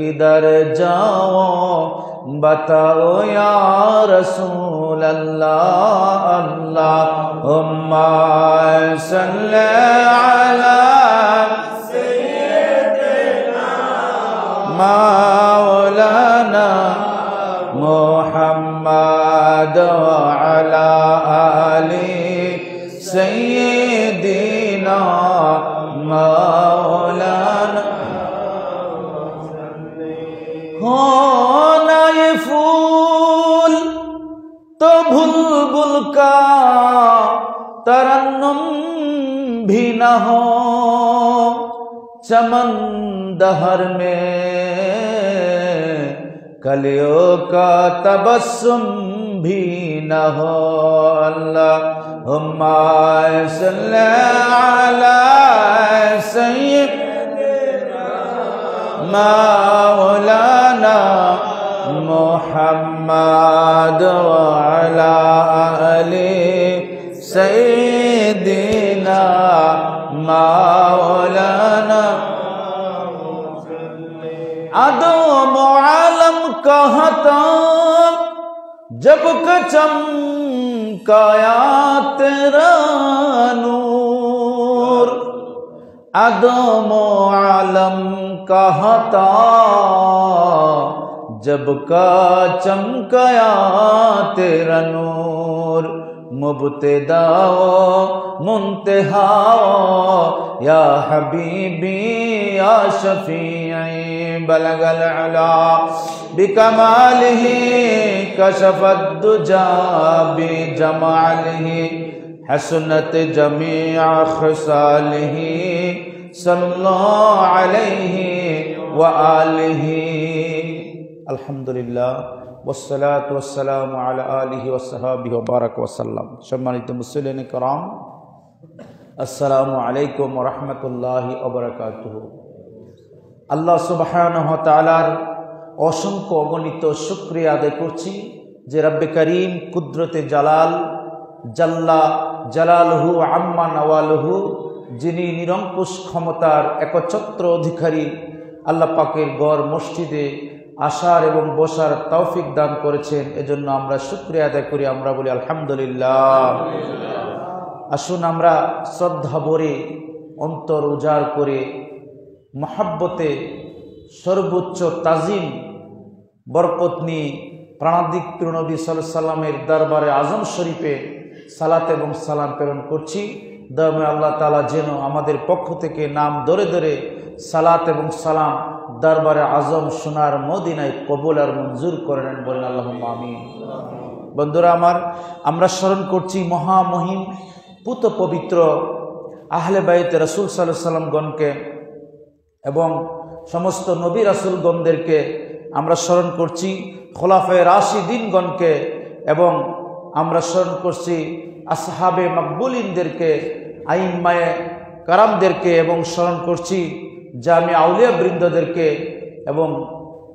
किधर जाऊं बताओ या रसूल अल्लाह अल्लाहुम्मा सल्ली अला सय्यिदिना मौलाना मुहम्मद व अला आलि सय्यिदिना मौलाना। हो ना ये फूल तो बुलबुल का तरन्नुम भी न हो, चमन दहर में कलियों का तबस्सुम भी न हो। अल्लाहुम्मा सल्ली अला सय्यिदिना मौलाना मुहम्मद व अला आलि सय्यिदिना मौलाना। आदम आलम कहता जब चमकाया तेरा नूर, आदम आलम कहता जब का चमकाया तेरा नूर। मुब्तदाओ मुंतहाओ या हबीबी या शफीई बलगल अला बिकमालिही कशफद दुजा बिजमालिही हसनत जमीअ खसालिही सल्लल्लाहु अलैहि व आलिहि। अल्हम्दुलिल्लाह वस्सलातु वस्सलामु अला आलिहि वस्सहाबिहि व बारक वसल्लम। सम्मानित मुस्लिम किराम, अस्सलामु अलैकुम व रहमतुल्लाहि व बाराकातुहु। আল্লাহ সুবহানাহু ওয়া তাআলার অসংখ্য অগণিত শুকরিয়া আদায় করছি যে রব্বে করিম কুদরতে জালাল জাল্লা জালালুহু আম্মা নওয়ালুহু, যিনি নিরঙ্কুশ ক্ষমতার একচ্ছত্র অধিকারী, আল্লাহ পাকের গড় মসজিদে আসার এবং বসার তৌফিক দান করেছেন। এজন্য আমরা শুকরিয়া আদায় করি, আমরা বলি আলহামদুলিল্লাহ। আসুন আমরা শ্রদ্ধা ভরে অন্তর উজাড় করে মহাব্বতে সর্বোচ্চ তাজিম বরকত নিয়ে প্রাণাদিক প্রিয় নবী সাল্লাল্লাহু আলাইহি সাল্লামের দরবারে আজম শরীফে সালাত এবং সালাম প্রেরণ করছি। দয়াময় আল্লাহ তাআলা যেন আমাদের পক্ষ থেকে নাম ধরে ধরে সালাত এবং সালাম দরবারে আজম সোনার মদিনায় কবুল আর মঞ্জুর করে নেন, বলেন আল্লাহুম্মা আমিন। বন্ধুরা আমার, আমরা স্মরণ করছি মহামহিম পুত পবিত্র আহলে বাইত রাসূল সাল্লাল্লাহু আলাইহি সাল্লামগণকে এবং সমস্ত নবী রাসূলগণদেরকে আমরা স্মরণ করছি, খোলাফায়ে রাশিদিনগণকে এবং আমরা স্মরণ করছি আসহাবে মাকবুলিনদেরকে, আইম্মায়ে কারামদেরকে এবং স্মরণ করছি জামি আউলিয়া বৃন্দদেরকে। এবং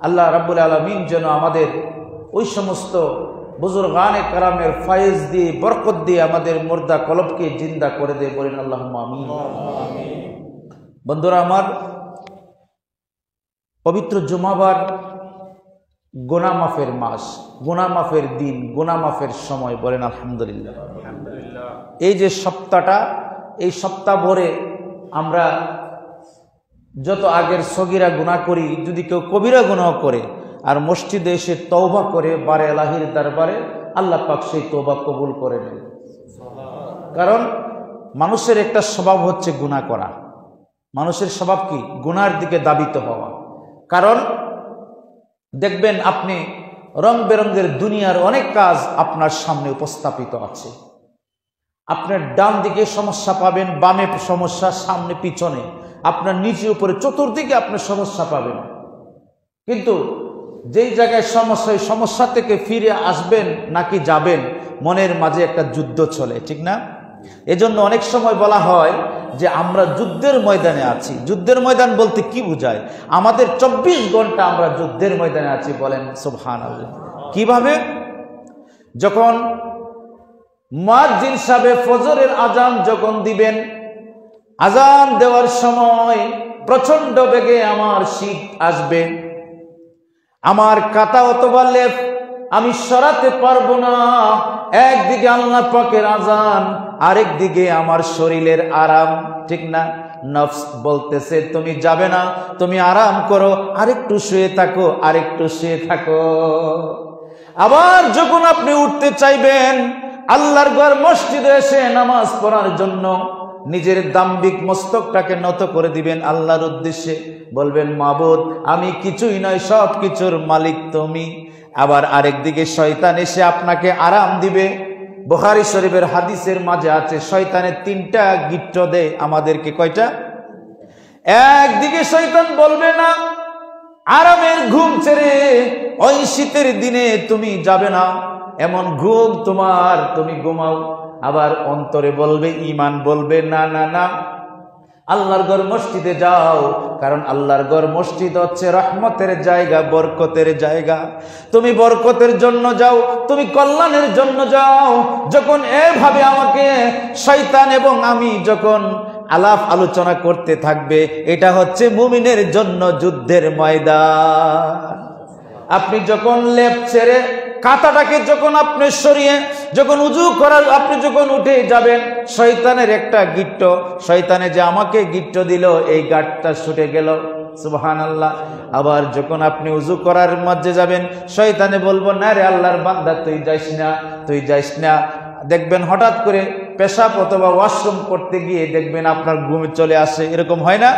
আল্লাহ রাব্বুল আলামিন যেন আমাদের ওই সমস্ত বুজুর্গানে কারামের ফায়েজ দিয়ে বরকত দিয়ে আমাদের মুর্দা কলবকে জিন্দা করে দেয়, বলেন আল্লাহুম্মা আমিন। বন্ধুরা আমার, পবিত্র জুমাবার গুনাহ মাফের মাস, গুনাহ মাফের দিন, গুনাহ মাফের সময়, বলেন আলহামদুলিল্লাহ। এই যে সপ্তাহটা, এই সপ্তাহ ভরে আমরা যত আগের সগীরা গুনাহ করি, যদি কেউ কবিরা গুনাহ করে আর মসজিদে এসে তওবা করে বারে এলাহির দরবারে, আল্লাহ পাক সেই তওবা কবুল করে নেন। কারণ মানুষের একটা স্বভাব হচ্ছে গুনাহ করা। মানুষের স্বভাব কি? গুনার দিকে দাবিত হওয়া। কারণ দেখবেন আপনি রং বেরঙের দুনিয়ার অনেক কাজ আপনার সামনে উপস্থাপিত আছে। আপনার ডান দিকে সমস্যা পাবেন, বামে সমস্যা, সামনে পিছনে, আপনার নিচে উপরে চতুর্দিকে আপনি সমস্যা পাবেন। কিন্তু যেই জায়গায় সমস্যা, এই সমস্যা থেকে ফিরে আসবেন নাকি যাবেন, মনের মাঝে একটা যুদ্ধ চলে, ঠিক না? এজন্য অনেক সময় বলা হয় যে আমরা যুদ্ধের ময়দানে আছি। যুদ্ধের ময়দান বলতে কি বোঝায়? আমাদের 24 ঘন্টা আমরা যুদ্ধের ময়দানে আছি, বলেন সুবহানাল্লাহ। কিভাবে? যখন মুয়াজ্জিন সাহেব ফজরের আজান যখন দিবেন, আজান দেওয়ার সময় প্রচন্ড বেগে আমার শীত আসবে, আমার কাটা অথবা লেপ আমি সরাতে পারবো না। একদিকে আল্লাহ পাকের আযান, আরেক দিকে আমার শরীরের আরাম, ঠিক না? নফস বলতেছে তুমি যাবে না, তুমি আরাম করো, আরেকটু শুয়ে থাকো, আরেকটু শুয়ে থাকো। আবার যখন আপনি উঠতে চাইবেন আল্লাহর ঘর মসজিদে এসে নামাজ পড়ার জন্য, নিজের দাম্ভিক মস্তকটাকে নত করে দিবেন আল্লাহর উদ্দেশ্যে, বলবেন মাবুদ আমি কিছুই নয়, সব কিছুর মালিক তুমি। আবার আরেকদিকে শয়তান এসে আপনাকে আরাম দিবে। বুখারী শরীফের হাদিসের মাঝে আছে শয়তানের 3টা গিট্ট দেয় আমাদেরকে। কয়টা? একদিকে শয়তান বলবে না, আরামের ঘুম ছেড়ে ওই শীতের দিনে তুমি যাবে না, এমন ঘুম তোমার, তুমি ঘুমাও। আবার অন্তরে বলবে, ঈমান বলবে না না না, আল্লাহর ঘর মসজিদে যাও, কারণ আল্লাহর ঘর মসজিদ হচ্ছে রহমতের জায়গা, বরকতের জায়গা। তুমি বরকতের জন্য যাও, তুমি কল্যাণের জন্য যাও। যখন এভাবে আমাকে শয়তান এবং আমি যখন আলাপ আলোচনা করতে থাকবে, এটা হচ্ছে মুমিনের জন্য যুদ্ধের ময়দান। আপনি যখন লেপ ছেড়ে কাঁটাটাকে যখন আপনি সরিয়ে যখন উজু করার আপনি যখন উঠে যাবেন, শয়তানের একটা গিট্ট, শয়তানে যে আমাকে গিট্ট দিল, এই গাঁটটা ছুটে গেল, সুবহানাল্লাহ। আবার যখন আপনি উজু করার মাঝে যাবেন, শয়তানে বলবো না রে আল্লাহর বান্দা তুই যাইস না, তুই যাইস না। দেখবেন হঠাৎ করে পেশাব অথবা ওয়াশরুম করতে গিয়ে দেখবেন আপনার ঘুম চলে আসে, এরকম হয় না?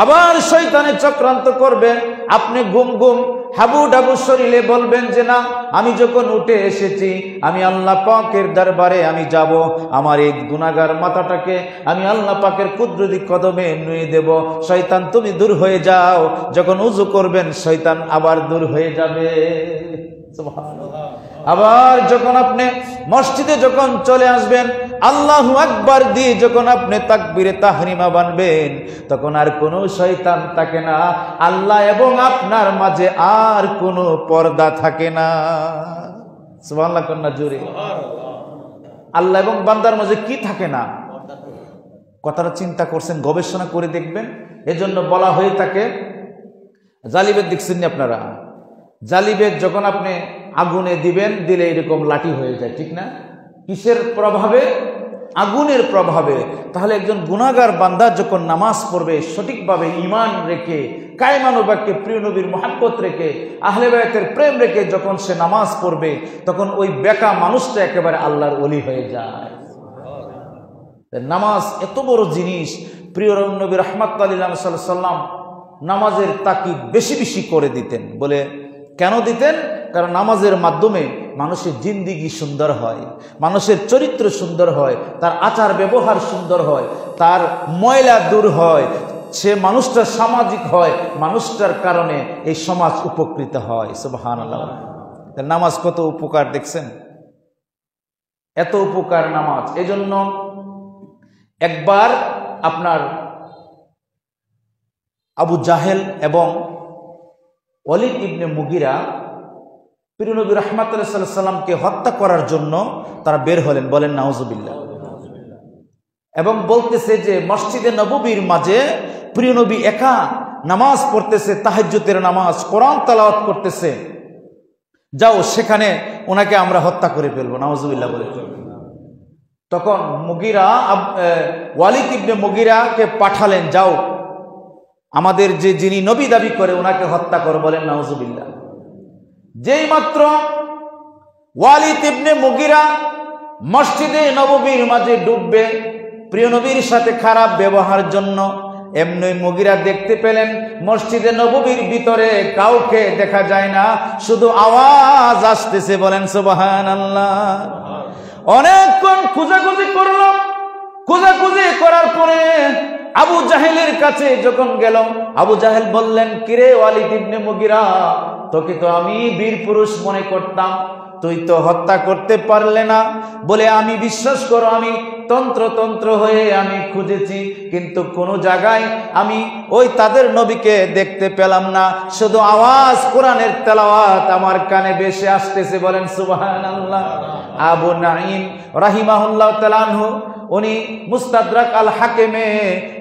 আবার শয়তানে চক্রান্ত করবে, আপনি ঘুম ঘুম হাবু ডাবু শরীরে বলবেন যে না, আমি যখন উঠে এসেছি আমি আল্লাহ পাকের দরবারে আমি যাব, আমার এই গুনাহগার মাথাটাকে আমি আল্লাহ পাকের কুদরতি কদমে নুয়ে দেব। শয়তান তুমি দূর হয়ে যাও। যখন উযু করবেন শয়তান আবার দূর হয়ে যাবে, সুবহানাল্লাহ। আবার যখন আপনি মসজিদে যখন চলে আসবেন, আল্লাহু আকবার দিয়ে যখন আপনি তাকবীরে তাহরিমা বানবেন, তখন আর কোনো শয়তান থাকে না, আল্লাহ এবং আপনার মাঝে আর কোনো পর্দা থাকে না। সুবহানাল্লাহ কন্যা জোরে। আল্লাহ এবং বান্দার মাঝে কি থাকে না? কথাটা চিন্তা করছেন, গবেষণা করে দেখবেন। এজন্য বলা হয়ে থাকে, জালিবেদ দেখছেন না আপনারা? জালিবেদ যখন আপনি আগুনে দিবেন, দিলে এরকম লাঠি হয়ে যায়, ঠিক না? কিসের প্রভাবে? আগুনের প্রভাবে। তাহলে একজন গুনাহগার বান্দা যখন নামাজ পড়বে সঠিকভাবে, ঈমান রেখে, কায়মানুবাক্যে, প্রিয় নবীর মহব্বত রেখে, আহলে বায়তের প্রেম রেখে যখন সে নামাজ পড়বে, তখন ওই বেকা মানুষটা একেবারে আল্লাহর ওলি হয়ে যায়। নামাজ এত বড় জিনিস। প্রিয় নবী রাহমাতুল্লাহ আলাইহি সাল্লাল্লাহু আলাইহি ওয়াসাল্লাম নামাজের তাকিদ বেশি বেশি করে দিতেন। বলে কেন দিতেন? কারণ নামাজের মাধ্যমে মানুষের জিন্দিগি সুন্দর হয়, মানুষের চরিত্র সুন্দর হয়, তার আচার ব্যবহার সুন্দর হয়, তার ময়লা দূর হয়, সে মানুষটা সামাজিক হয়, মানুষটার কারণে এই সমাজ উপকৃত হয়। সুবহানাল্লাহ। নামাজ কত উপকার দেখছেন? এত উপকার নামাজ। এজন্য একবার আপনার আবু জাহেল এবং ওয়ালিদ ইবনে মুগিরা প্রিয় নবী রাহমাতুল্লাহ সাল্লাল্লাহু আলাইহি সাল্লামকে হত্যা করার জন্য তারা বের হলেন, বলেন নাউজুবিল্লাহ। এবং বলতেছে যে মসজিদে নববীর মাঝে প্রিয় নবী একা নামাজ পড়তেছে, তাহাজ্জুদের নামাজ, কোরআন তেলাওয়াত করতেছে, যাও সেখানে ওনাকে আমরা হত্যা করে ফেলবো, নাউজুবিল্লাহ বলে। তখন মুগিরা ওয়ালিদ ইবনে মুগিরাকে পাঠালেন, যাও আমাদের যে যিনি নবী দাবি করে ওনাকে হত্যা করো, বলেন নাউজুবিল্লাহ। যেই মাত্র ওয়ালিদ ইবনে মুগিরা মসজিদে নববীর মাঝে ঢুকবে প্রিয় নবীর সাথে খারাপ ব্যবহার জন্য, এমনি মুগিরা দেখতে পেলেন মসজিদে নববীর ভিতরে কাউকে দেখা যায় না, শুধু আওয়াজ আসতেছে, বলেন সুবহানাল্লাহ। অনেকক্ষণ খোঁজাখুঁজি করলো, খোঁজাখুঁজি করার পরে আবু জাহেলের কাছে যখন গেল, আবু জাহেল বললেন, কিরে ওয়ালিদ ইবনে মুগিরা, তোকে তো আমি বীর পুরুষ মনে করতাম, তুই তো হত্যা করতে পারলে না। বলে আমি বিশ্বাস করো, আমি তন্ত্র হয়ে আমি খুঁজেছি, কিন্তু কোনো জায়গায় আমি ওই তাদের নবীকে দেখতে পেলাম না, শুধু আওয়াজ কোরআনের তেলাওয়াত আমার কানে ভেসে আসতেছে, বলেন সুবহানাল্লাহ। আবু নাঈম রাহিমাহুল্লাহ তাআলা আনহু উনি মুস্তাদরাক আল হাকিমে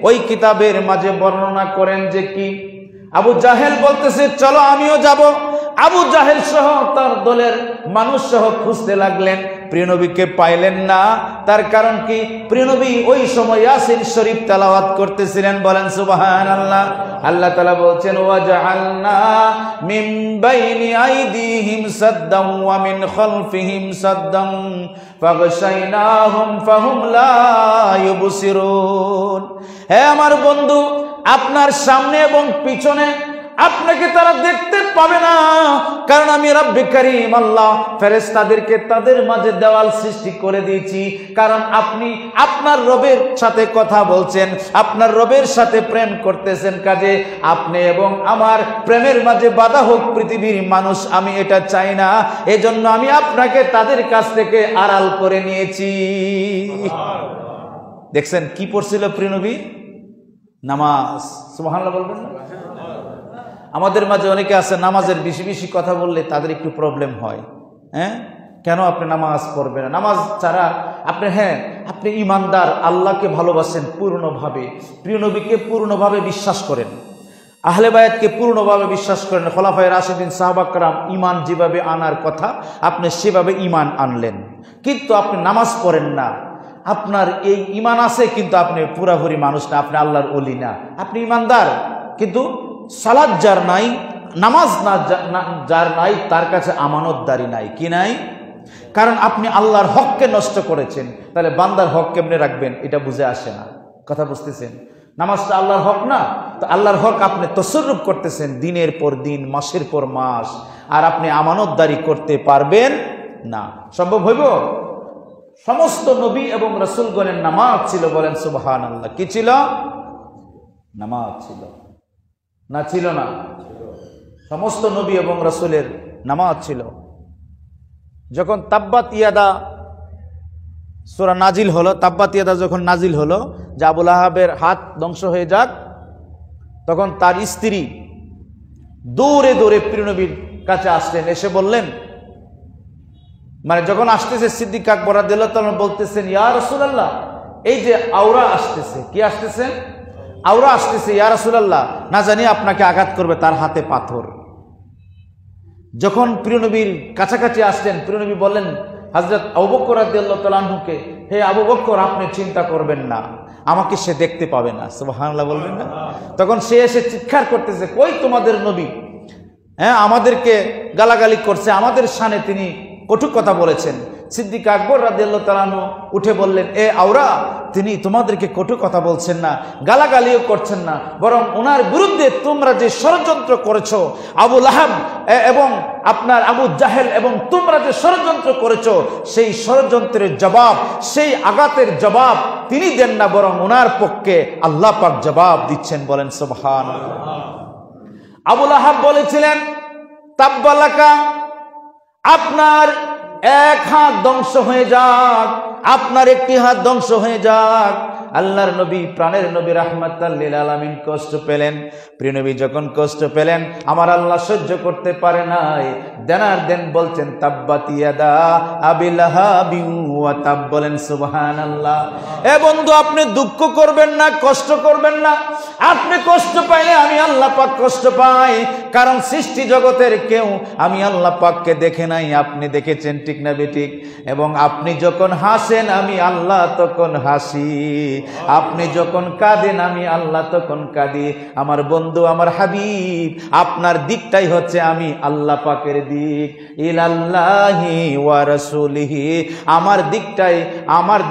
ওই কিতাবের মাঝে বর্ণনা করেন যে কি আবু জাহেল বলতেছে চলো আমিও যাব, আবু জাহেল সহ তার দলের মানুষ সহ খুঁজতে লাগলেন, প্রিয় নবীকে পাইলেন না। তার কারণ কি? প্রিয় নবী ওই সময় ইয়াসিন শরীফ তেলাওয়াত করতেছিলেন। বলেন সুবহানাল্লাহ। আল্লাহ তাআলা বলছেন, ওয়াজআলনা মিন বাইনি আইদিহিম সাদ্দাম ওয়া মিন খালফিহিম সাদ্দাম ফাগশাইনাহুম ফাহুম লা ইউবসিরুন। হে আমার বন্ধু, আপনার সামনে এবং পিছনে আপনাকে তারা দেখতে পাবে না, কারণ আমি রব্বে কারীম আল্লাহ ফেরেশতাদেরকে তাদের মাঝে দেওয়াল সৃষ্টি করে দিয়েছি। কারণ আপনি আপনার রবের সাথে কথা বলছেন, আপনার রবের সাথে প্রেম করতেছেন, কাজে আপনি এবং আমার প্রেমের মাঝে বাধা হোক পৃথিবীর মানুষ, আমি এটা চাই না। এজন্য আমি আপনাকে তাদের কাছ থেকে আড়াল করে নিয়েছি। দেখছেন কি পড়ছিল প্রিয় নবী? নামাজ। সুবহানাল্লাহ বলবেন না? আমাদের মাঝে অনেকে আছে নামাজের বেশি বেশি কথা বললে তাদের একটু প্রবলেম হয়। হ্যাঁ, কেন আপনি নামাজ পড়বেন না? নামাজ ছাড়া আপনি, হ্যাঁ আপনি ইমানদার, আল্লাহকে ভালোবাসেন পূর্ণভাবে, প্রিয় নবীকে পূর্ণভাবে বিশ্বাস করেন, আহলে বায়াতকে পূর্ণভাবে বিশ্বাস করেন, খোলাফায়ে রাশিদিন সাহাবা کرام ইমান যেভাবে আনার কথা আপনি সেভাবে ইমান আনলেন, কিন্তু আপনি নামাজ পড়েন না। আপনার এই ইমান আছে কিন্তু আপনি পুরাপুরি মানুষ না, আপনি আল্লাহর ওলি না। আপনি ইমানদার কিন্তু সালাত যার নাই, নামাজ না যার নাই, তার কাছে আমানতদারি নাই। কি নাই? কারণ আপনি আল্লাহর হককে নষ্ট করেছেন। তাহলে বান্দার হক কেমনে রাখবেন? এটা বুঝে আসে না। কথা বুঝতেছেন? নামাজটা আল্লাহর হক না, তো আল্লাহর হক আপনি তসররুফ করতেছেন দিনের পর দিন, মাসের পর মাস, আর আপনি আমানতদারি করতে পারবেন না। সম্ভব হইব? সমস্ত নবী এবং রাসূলগণের নামাজ ছিল। বলেন সুবহানাল্লাহ। কি ছিল? নামাজ ছিল না? ছিল না? সমস্ত নবী এবং রাসূলের নামাজ ছিল। যখন তাব্বাত ইয়াদা সূরা নাজিল হলো, তাব্বাত ইয়াদা যখন নাজিল হলো যে আবু লাহাবের হাত ধ্বংস হয়ে যাক, তখন তার স্ত্রী দৌড়ে দৌড়ে প্রিয় নবীর কাছে আসলেন, এসে বললেন, মানে যখন আসতেছে সিদ্দিক আকবর রাদিয়াল্লাহু তাআলা বলতেছেন, ইয়া রাসূলুল্লাহ, এই যে আওরা আসতেছে। কি আসতেছে? আওরা আসতেছে। ইয়া রাসূলুল্লাহ, না জানি আপনাকে আঘাত করবে, তার হাতে পাথর। যখন প্রিয় নবীর কাছাকাছি আসলেন, প্রিয় নবী বললেন হযরত আবু বকর রাদিয়াল্লাহু তাআলা আনহুকে, হে আবু বকর, আপনি চিন্তা করবেন না, আমাকে সে দেখতে পাবে না। সুবহানাল্লাহ বলবেন না? তখন সে এসে চিৎকার করতেছে, কই তোমাদের নবী? হ্যাঁ, আমাদেরকে গালাগালি করছে, আমাদের শানে তিনি কটু কথা বলেছেন। সিদ্দিক আকবর রাদিয়াল্লাহু তাআলা আনহু উঠে বললেন, এ আওরা, তিনি তোমাদেরকে কটু কথা বলছেন না, গালাগালিও করছেন না, বরং ওনার বিরুদ্ধে তোমরা যে ষড়যন্ত্র করেছো, আবু লাহাব এবং আপনার আবু জাহেল এবং তোমরা যে ষড়যন্ত্র করেছো, সেই ষড়যন্ত্রের জবাব, সেই আঘাতের জবাব তিনি দেন না, বরং ওনার পক্ষে আল্লাহ পাক জবাব দিচ্ছেন। বলেন সুবহানাল্লাহ। আবু লাহাব বলেছিলেন, তাব্বালাকা, আপনার এক হাত ধ্বংস হয়ে যাক, আপনার একটি হাত ধ্বংস হয়ে যাক। আল্লাহর নবী, প্রাণের নবী রাহমাতাল লিল আলামিন কষ্ট পেলেন। প্রিয় নবী যখন কষ্ট পেলেন, আমার আল্লাহ সহ্য করতে পারে নাই, দেনার দেন বলছেন, তাব্বাত ইয়াদা আবি লাহাবি ওয়া তাব। বলেন সুবহানাল্লাহ। এ বন্ধু, আপনি দুঃখ করবেন না, কষ্ট করবেন না। আপনি কষ্ট পাইলে আমি আল্লাহ পাক কষ্ট পাই, কারণ সৃষ্টি জগতের কেউ আমি আল্লাহ পাককে দেখে নাই, আপনি দেখেছেন, ঠিক না বেঠিক? এবং আপনি যখন হাসেন আমি আল্লাহ তখন হাসি, আপনি যখন কাঁদেন আমি আল্লাহ তখন কাঁদি। আমার বন্ধু, আমার হাবিব, আপনার দিকটাই হচ্ছে আমি আল্লাহ পাকের দিক, ইলাল্লাহি ওয়া রাসূলিহি, আমার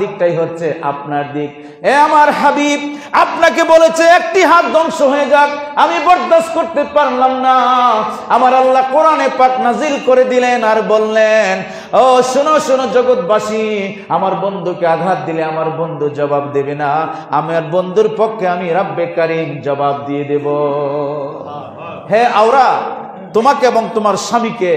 দিকটাই হচ্ছে আপনার দিক। এ আমার হাবিব, আপনাকে বলেছে একটি হাত ধ্বংস হয়ে যাক, আমি বরদাস্ত করতে পারলাম না। আমার আল্লাহ কোরআনে পাক নাজিল করে দিলেন আর বললেন, ও শোনো শোনো জগৎবাসী, আমার বন্ধুকে আঘাত দিলে আমার বন্ধু জবাব দেবে না, আমার বন্ধুর পক্ষে আমি রব্বে কারীম জবাব দিয়ে দেব। হে আওরা, তোমাকে এবং তোমার স্বামীকে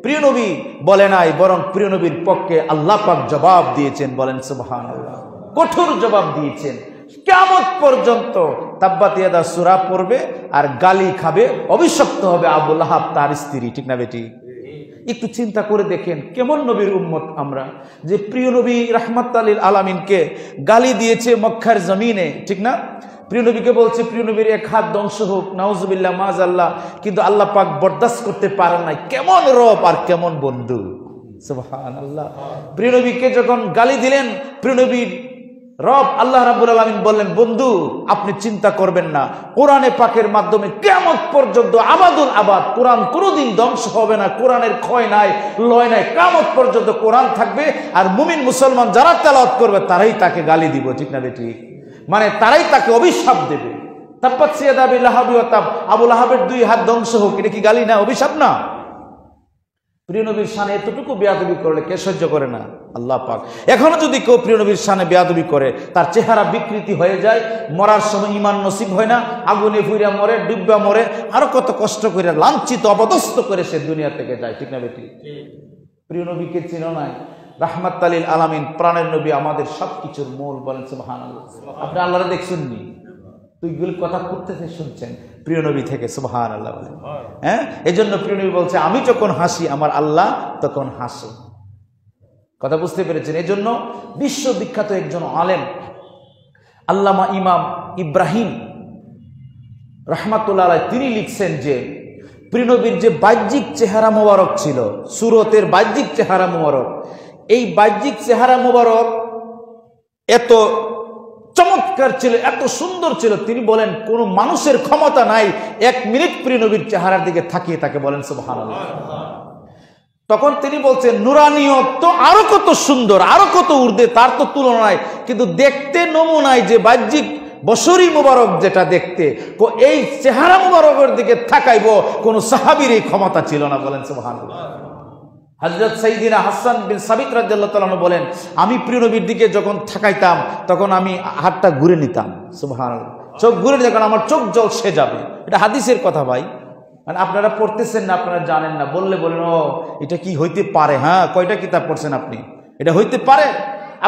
প্রিয় নবী বলে নাই, বরং প্রিয় নবীর পক্ষে আল্লাহ পাক জবাব দিয়েছেন। বলেন সুবহানাল্লাহ। কঠোর জবাব দিয়েছেন। কিয়ামত পর্যন্ত তাব্বাত ইয়াদা সূরা পড়বে আর গালি খাবে, অভিশপ্ত হবে আবু লাহাব তার স্ত্রী, ঠিক না বেটি? একটু চিন্তা করে দেখেন কেমন নবীর উম্মত আমরা, যে প্রিয় নবী রাহমাতাল লিল আলামিনকে গালি দিয়েছে মক্কার জমিনে, ঠিক না? প্রিয় নবীকে বলছে প্রিয় নবীর এক হাত ধ্বংস হোক, নাউজুবিল্লাহ মাযাল্লাহ, কিন্তু আল্লাহ পাক বরদাস্ত করতে পারেন নাই। কেমন রব আর কেমন বন্ধু, সুবহানাল্লাহ। প্রিয় নবীকে যখন গালি দিলেন, প্রিয় নবীর রব আল্লাহ রাব্বুল আলামিন বললেন, বন্ধু আপনি চিন্তা করবেন না, কোরআনে পাকের মাধ্যমে কিয়ামত পর্যন্ত আবাদুল আবাদ, কোরআন কোনোদিন ধ্বংস হবে না, কোরআনের ক্ষয় নাই, লয় নাই, কিয়ামত পর্যন্ত কোরআন থাকবে। আর মুমিন মুসলমান যারা তেলাওয়াত করবে তারাই তাকে গালি দিব, ঠিক না বেঠিক? মানে তারাই তাকে অভিশাপ দেবে। তাব্বাত ইয়াদা আবি লাহাবি ওয়া তাব, আবু লাহাবের 2 হাত ধ্বংস হোক, এটা কি গালি না, অভিশাপ না? প্রিয় নবীর শানে এতটুকু বেয়াদবি করলে কে সহ্য করে না? আল্লাহ পাক। এখনো যদি কেউ প্রিয় নবীর শানে বেয়াদবি করে, তার চেহারা বিকৃতি হয়ে যায়, মরার সময় ঈমান নসিব হয় না, আগুনে ফুইরা মরে, ডুববা মরে, আরো কত কষ্ট করে লাঞ্ছিত অপদস্থ করে সে দুনিয়া থেকে যায়, ঠিক না বেটি? প্রিয় নবীকে চিনো নাই? রাহমাতাল লিল আলামিন, প্রাণের নবী, আমাদের সবকিছুর মূল। বলেন সুবহানাল্লাহ। আপনি আল্লাহরে দেখছেননি? তুইগুলো কথা করতেছে শুনছেন প্রিয় নবী থেকে, সুবহানাল্লাহ বলেন। হ্যাঁ, এজন্য প্রিয় নবী বলছে আমি যখন হাসি আমার আল্লাহ তখন হাসে। কথা বুঝতে পেরেছেন? এজন্য বিশ্ববিখ্যাত একজন আলেম আল্লামা ইমাম ইব্রাহিম রাহমাতুল্লাহ আলাইহি, তিনি লিখছেন যে প্রিয় নবীর যে বাহ্যিক চেহারা মোবারক ছিল, সুরতের বাহ্যিক চেহারা মোবারক, এই বাহ্যিক চেহারা মোবারক এত চমৎকার ছিল, এত সুন্দর ছিল, তিনি বলেন কোন মানুষের ক্ষমতা নাই 1 মিনিট প্রিয় নবীর চেহারার দিকে তাকিয়ে তাকে বলেন সুবহানাল্লাহ। তখন তিনি বলছেন নুরানিয়ত তো আরো কত সুন্দর, আরো কত ঊর্ধ্বে, তার তো তুলনা নাই, কিন্তু দেখতে নমুনায় যে বাহ্যিক বশরী মুবারক যেটা দেখতে, এই চেহারা মুবারকের দিকে তাকাইব কোন সাহাবীর এই ক্ষমতা ছিল না, বলেন সুবহানাল্লাহ। হযরত সাইয়্যিদিনা হাসান বিন সাবিত রাদিয়াল্লাহু তাআলা বলেন, আমি প্রিয় নবীর দিকে যখন তাকাইতাম তখন আমি হাতটা ঘুরে নিতাম, সুবহানাল্লাহ, চোখ ঘুরে যখন আমার চোখ জলসে যাবে। এটা হাদিসের কথা ভাই, মানে আপনারা পড়তেছেন না, আপনারা জানেন না, বললে বলেন ও এটা কি হইতে পারে। হ্যাঁ, কয়টা কিতাব পড়ছেন আপনি? এটা হইতে পারে।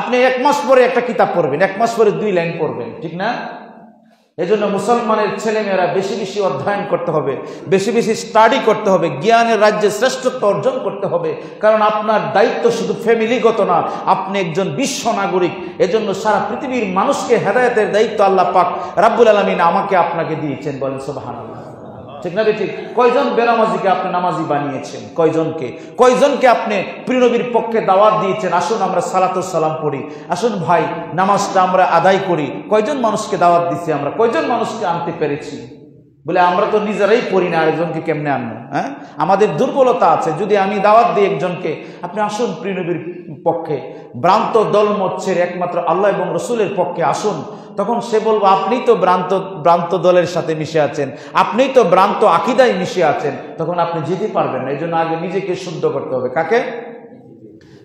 আপনি 1 মাস পরে একটা কিতাব পড়বেন, 1 মাস পরে 2 লাইন পড়বেন, ঠিক না? এজন্য মুসলমানের ছেলেমেয়েরা বেশি বেশি অধ্যয়ন করতে হবে, বেশি বেশি স্টাডি করতে হবে, জ্ঞানের রাজ্যে শ্রেষ্ঠত্ব অর্জন করতে হবে। কারণ আপনার দায়িত্ব শুধু ফ্যামিলিগত না, আপনি একজন বিশ্ব নাগরিক। এজন্য সারা পৃথিবীর মানুষকে হেদায়েতের দায়িত্ব আল্লাহ পাক রাব্বুল আলামিন আমাকে আপনাকে দিয়েছেন, বলেন সুবহানাল্লাহ, ঠিক না বেঠিক? কয়জন বেনামাজিকে আপনি নামাজি বানিয়েছেন? কয়জনকে আপনি প্রিয় নবীর পক্ষে দাওয়াত দিয়েছেন, আসুন আমরা সালাতুস সালাম পড়ি, আসুন ভাই নামাজটা আমরা আদায় করি। কয়জন মানুষকে দাওয়াত দিচ্ছি আমরা? কয়জন মানুষকে আনতে পেরেছি? বলে আমরা তো নিজেরাই পড়ি না, আরেকজনকে কেমনে আনবো? হ্যাঁ, আমাদের দুর্বলতা আছে। যদি আমি দাওয়াত দিই একজনকে, আপনি আসুন প্রিয় নবীর পক্ষে, ভ্রান্ত দলমত ছেড়ে একমাত্র আল্লাহ এবং রসুলের পক্ষে আসুন, তখন সে বলবো আপনিই তো ভ্রান্ত দলের সাথে মিশে আছেন, আপনিই তো ভ্রান্ত আকীদায় মিশে আছেন, তখন আপনি যেতে পারবেন না। এই জন্য আগে নিজেকে শুদ্ধ করতে হবে। কাকে?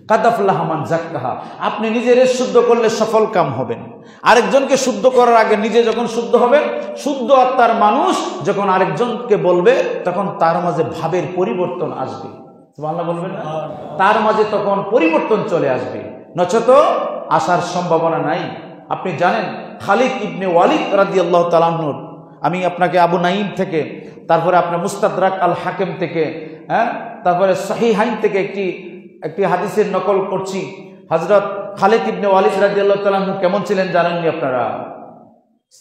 কাদাফুল্লাহ মান জাক্কাহা। আপনি নিজের শুদ্ধ করলে সফল কাম হবেন। আরেকজনকে শুদ্ধ করার আগে নিজে যখন শুদ্ধ হবেন, শুদ্ধ আত্মার মানুষ যখন আরেকজনকে বলবে, তখন তার মাঝে ভাবের পরিবর্তন আসবে। সুবহানাল্লাহ বলবেন না? তার মাঝে তখন পরিবর্তন চলে আসবে, নচেত আসার সম্ভাবনা নাই। আপনি জানেন খালিদ ইবনে ওয়ালিদ রাদিয়াল্লাহু তাআলা আনহু, আমি আপনাকে আবু নাঈম থেকে, তারপরে আপনার মুস্তাদরাক আল হাকিম থেকে, হ্যাঁ, তারপরে সহিহাইন থেকে একটি হাদিসের নকল করছি। হযরত খালিদ ইবনে ওয়ালিদ রাদিয়াল্লাহু তাআলা আনহু কেমন ছিলেন জানেননি আপনারা?